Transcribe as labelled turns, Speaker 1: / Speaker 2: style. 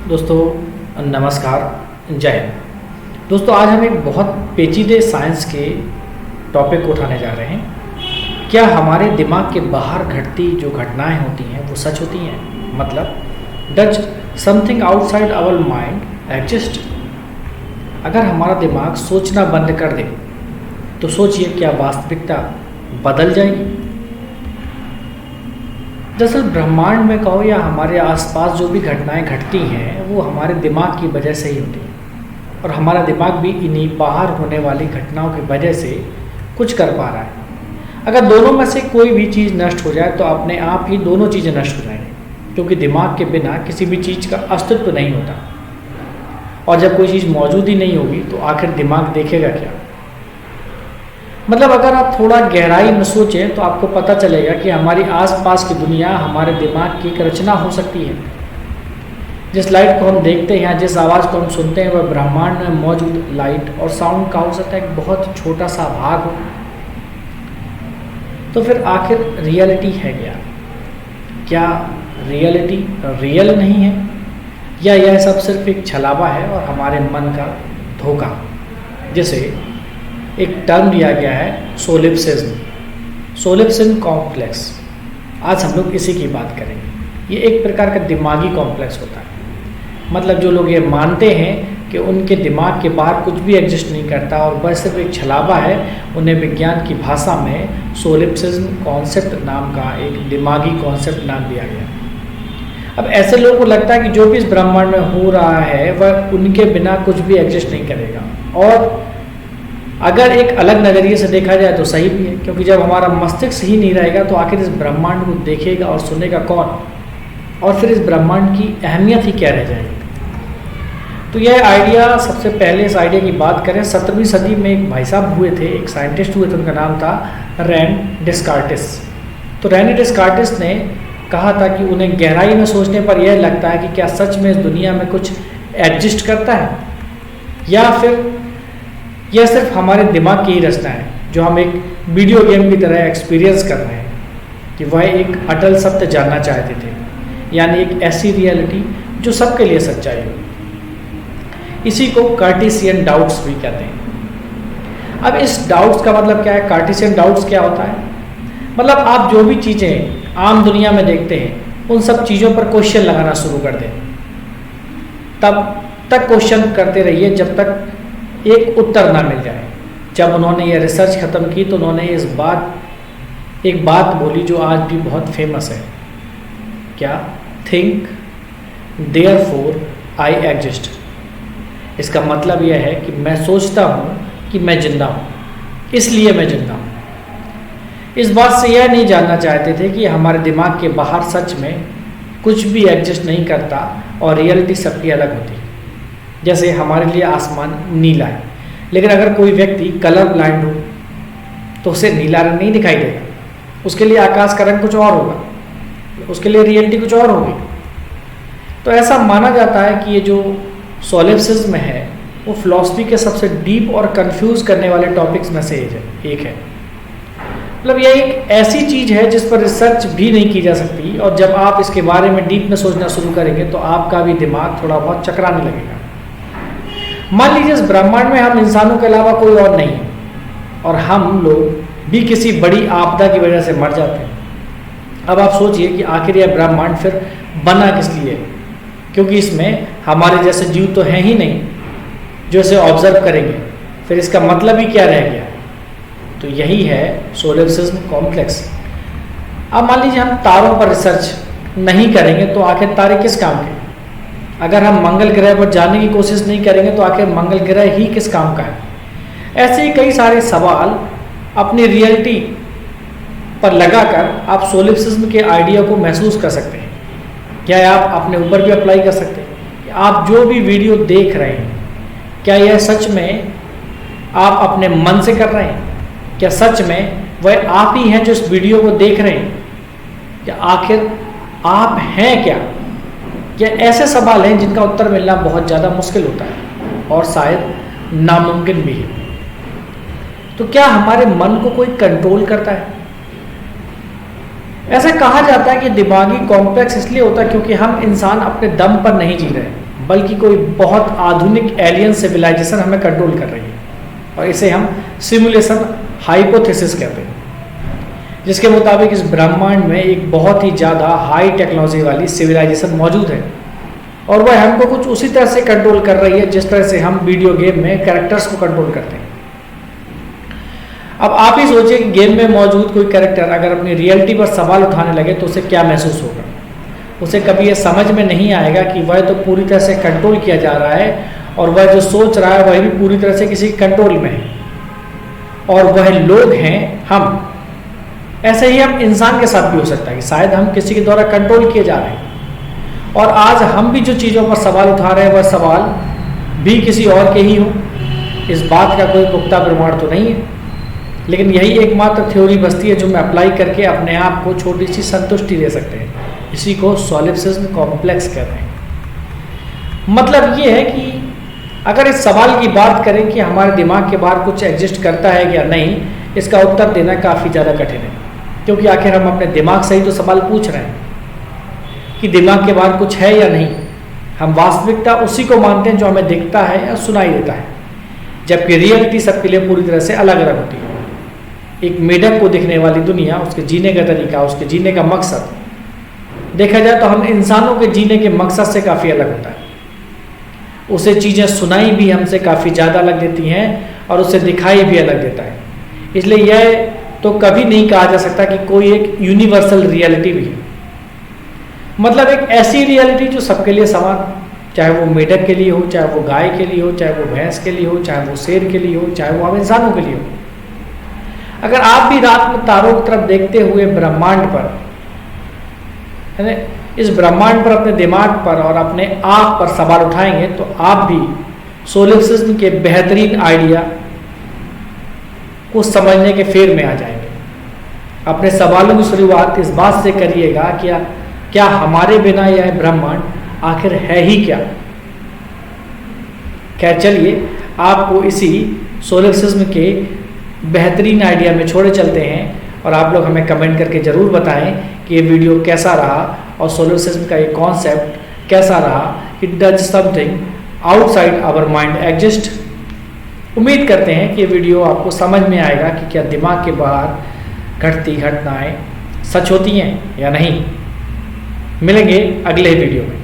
Speaker 1: दोस्तों नमस्कार, जय हिंद। दोस्तों आज हम एक बहुत पेचीदे साइंस के टॉपिक को उठाने जा रहे हैं। क्या हमारे दिमाग के बाहर घटती जो घटनाएं होती हैं वो सच होती हैं? मतलब does something outside our mind exist? अगर हमारा दिमाग सोचना बंद कर दे तो सोचिए क्या वास्तविकता बदल जाएगी? दरअसल ब्रह्मांड में कहो या हमारे आसपास जो भी घटनाएं घटती हैं वो हमारे दिमाग की वजह से ही होती हैं, और हमारा दिमाग भी इन्हीं बाहर होने वाली घटनाओं की वजह से कुछ कर पा रहा है। अगर दोनों में से कोई भी चीज़ नष्ट हो जाए तो अपने आप ही दोनों चीज़ें नष्ट हो जाएंगी, क्योंकि दिमाग के बिना किसी भी चीज़ का अस्तित्व नहीं होता। और जब कोई चीज़ मौजूद ही नहीं होगी तो आखिर दिमाग देखेगा क्या? मतलब अगर आप थोड़ा गहराई में सोचें तो आपको पता चलेगा कि हमारी आसपास की दुनिया हमारे दिमाग की एक रचना हो सकती है। जिस लाइट को हम देखते हैं, जिस आवाज़ को हम सुनते हैं, वह ब्रह्मांड में मौजूद लाइट और साउंड का हो सकता है एक बहुत छोटा सा भाग हो। तो फिर आखिर रियलिटी है क्या? क्या रियलिटी रियल नहीं है, या यह सब सिर्फ एक छलावा है और हमारे मन का धोखा? जैसे एक टर्म दिया गया है सोलिप्सिज्म कॉम्प्लेक्स। आज हम लोग इसी की बात करेंगे। ये एक प्रकार का दिमागी कॉम्प्लेक्स होता है। मतलब जो लोग ये मानते हैं कि उनके दिमाग के बाहर कुछ भी एग्जिस्ट नहीं करता और वह सिर्फ एक छलावा है, उन्हें विज्ञान की भाषा में सोलिप्सिज्म कॉन्सेप्ट नाम का एक दिमागी कॉन्सेप्ट नाम दिया गया। अब ऐसे लोगों को लगता है कि जो भी इस ब्रह्मांड में हो रहा है वह उनके बिना कुछ भी एग्जिस्ट नहीं करेगा, और अगर एक अलग नज़रिए से देखा जाए तो सही भी है, क्योंकि जब हमारा मस्तिष्क ही नहीं रहेगा तो आखिर इस ब्रह्मांड को देखेगा और सुनेगा कौन, और फिर इस ब्रह्मांड की अहमियत ही क्या रह जाएगी? तो यह आइडिया, सबसे पहले इस आइडिया की बात करें, 17वीं सदी में एक भाई साहब हुए थे, एक साइंटिस्ट हुए थे, उनका नाम था रेने डिस्कार्टिस। तो रेने डिस्कार्टिस ने कहा था कि उन्हें गहराई में सोचने पर यह लगता है कि क्या सच में इस दुनिया में कुछ एग्जिस्ट करता है, या फिर यह सिर्फ हमारे दिमाग की ही रचना है जो हम एक वीडियो गेम की तरह एक्सपीरियंस कर रहे हैं। कि वह एक अटल सत्य जानना चाहते थे, यानी एक ऐसी रियलिटी जो सबके लिए सच्चाई हो। इसी को कार्टेशियन डाउट्स भी कहते हैं। अब इस डाउट्स का मतलब क्या है? कार्टेशियन डाउट्स क्या होता है? मतलब आप जो भी चीज़ें आम दुनिया में देखते हैं उन सब चीज़ों पर क्वेश्चन लगाना शुरू कर दें। तब तक क्वेश्चन करते रहिए जब तक एक उत्तर ना मिल जाए। जब उन्होंने ये रिसर्च ख़त्म की तो उन्होंने एक बात बोली जो आज भी बहुत फेमस है। क्या? Think therefore I exist. इसका मतलब यह है कि मैं सोचता हूँ कि मैं जिंदा हूँ, इसलिए मैं जिंदा हूँ। इस बात से यह नहीं जानना चाहते थे कि हमारे दिमाग के बाहर सच में कुछ भी एग्जिस्ट नहीं करता और रियलिटी सबकी अलग होती है। जैसे हमारे लिए आसमान नीला है, लेकिन अगर कोई व्यक्ति कलर ब्लाइंड हो तो उसे नीला रंग नहीं दिखाई देगा, उसके लिए आकाश का रंग कुछ और होगा, उसके लिए रियलिटी कुछ और होगी। तो ऐसा माना जाता है कि ये जो सोलिप्सिज्म है वो फिलॉसफी के सबसे डीप और कंफ्यूज करने वाले टॉपिक्स में से एक है। मतलब यह एक ऐसी चीज़ है जिस पर रिसर्च भी नहीं की जा सकती, और जब आप इसके बारे में डीप में सोचना शुरू करेंगे तो आपका भी दिमाग थोड़ा बहुत चकराने लगेगा। मान लीजिए इस ब्रह्मांड में हम इंसानों के अलावा कोई और नहीं है, और हम लोग भी किसी बड़ी आपदा की वजह से मर जाते हैं। अब आप सोचिए कि आखिर यह ब्रह्मांड फिर बना किस लिए? क्योंकि इसमें हमारे जैसे जीव तो हैं ही नहीं जो इसे ऑब्जर्व करेंगे। फिर इसका मतलब ही क्या रह गया? तो यही है सोलिप्सिज्म कॉम्प्लेक्स। अब मान लीजिए हम तारों पर रिसर्च नहीं करेंगे तो आखिर तारे किस काम के? अगर हम मंगल ग्रह पर जाने की कोशिश नहीं करेंगे तो आखिर मंगल ग्रह ही किस काम का है? ऐसे ही कई सारे सवाल अपनी रियलिटी पर लगाकर आप सोलिप्सिज्म के आइडिया को महसूस कर सकते हैं। क्या आप अपने ऊपर भी अप्लाई कर सकते हैं कि आप जो भी वीडियो देख रहे हैं, क्या यह सच में आप अपने मन से कर रहे हैं? क्या सच में वह आप ही हैं जो इस वीडियो को देख रहे हैं? क्या आखिर आप हैं क्या? ये ऐसे सवाल हैं जिनका उत्तर मिलना बहुत ज़्यादा मुश्किल होता है और शायद नामुमकिन भी है। तो क्या हमारे मन को कोई कंट्रोल करता है? ऐसा कहा जाता है कि दिमागी कॉम्प्लेक्स इसलिए होता है क्योंकि हम इंसान अपने दम पर नहीं जी रहे, बल्कि कोई बहुत आधुनिक एलियन सिविलाइजेशन हमें कंट्रोल कर रही है, और इसे हम सिमुलेशन हाइपोथेसिस कहते हैं, जिसके मुताबिक इस ब्रह्मांड में एक बहुत ही ज़्यादा हाई टेक्नोलॉजी वाली सिविलाइजेशन मौजूद है, और वह हमको कुछ उसी तरह से कंट्रोल कर रही है जिस तरह से हम वीडियो गेम में कैरेक्टर्स को कंट्रोल करते हैं। अब आप ही सोचिए कि गेम में मौजूद कोई कैरेक्टर अगर अपनी रियलिटी पर सवाल उठाने लगे तो उसे क्या महसूस होगा। उसे कभी ये समझ में नहीं आएगा कि वह तो पूरी तरह से कंट्रोल किया जा रहा है, और वह जो सोच रहा है वह भी पूरी तरह से किसी कंट्रोल में है, और वह लोग हैं हम। ऐसे ही हम इंसान के साथ भी हो सकता है कि शायद हम किसी के द्वारा कंट्रोल किए जा रहे हैं, और आज हम भी जो चीज़ों पर सवाल उठा रहे हैं वह सवाल भी किसी और के ही हो। इस बात का कोई पुख्ता प्रमाण तो नहीं है, लेकिन यही एकमात्र थ्योरी बचती है जो मैं अप्लाई करके अपने आप को छोटी सी संतुष्टि दे सकते हैं। इसी को सॉलिप्सिज्म कॉम्प्लेक्स कहते हैं। मतलब ये है कि अगर इस सवाल की बात करें कि हमारे दिमाग के बाहर कुछ एग्जिस्ट करता है या नहीं, इसका उत्तर देना काफ़ी ज़्यादा कठिन है, क्योंकि आखिर हम अपने दिमाग से ही तो सवाल पूछ रहे हैं कि दिमाग के बाहर कुछ है या नहीं। हम वास्तविकता उसी को मानते हैं जो हमें दिखता है या सुनाई देता है, जबकि रियलिटी सबके लिए पूरी तरह से अलग अलग होती है। एक मेढक को दिखने वाली दुनिया, उसके जीने का तरीका, उसके जीने का मकसद देखा जाए तो हम इंसानों के जीने के मकसद से काफ़ी अलग होता है। उसे चीज़ें सुनाई भी हमसे काफ़ी ज़्यादा अलग देती हैं, और उसे दिखाई भी अलग देता है। इसलिए यह तो कभी नहीं कहा जा सकता कि कोई एक यूनिवर्सल रियलिटी भी है, मतलब एक ऐसी रियलिटी जो सबके लिए समान, चाहे वो मेढक के लिए हो, चाहे वो गाय के लिए हो, चाहे वो भैंस के लिए हो, चाहे वो शेर के लिए हो, चाहे वो हम इंसानों के लिए हो। अगर आप भी रात में तारों की तरफ देखते हुए ब्रह्मांड पर, है ना, इस ब्रह्मांड पर अपने दिमाग पर और अपने आप पर सवाल उठाएंगे तो आप भी सोलिप्सिज्म के बेहतरीन आइडिया को समझने के फेर में आ जाएंगे। अपने सवालों की शुरुआत इस बात से करिएगा कि क्या हमारे बिना यह ब्रह्मांड आखिर है ही क्या। खैर चलिए, आपको इसी सोलिप्सिज्म के बेहतरीन आइडिया में छोड़े चलते हैं, और आप लोग हमें कमेंट करके ज़रूर बताएं कि ये वीडियो कैसा रहा और सोलिप्सिज्म का ये कॉन्सेप्ट कैसा रहा। It does something outside our mind exist. उम्मीद करते हैं कि ये वीडियो आपको समझ में आएगा कि क्या दिमाग के बाहर घटती घटनाएं सच होती हैं या नहीं। मिलेंगे अगले वीडियो में।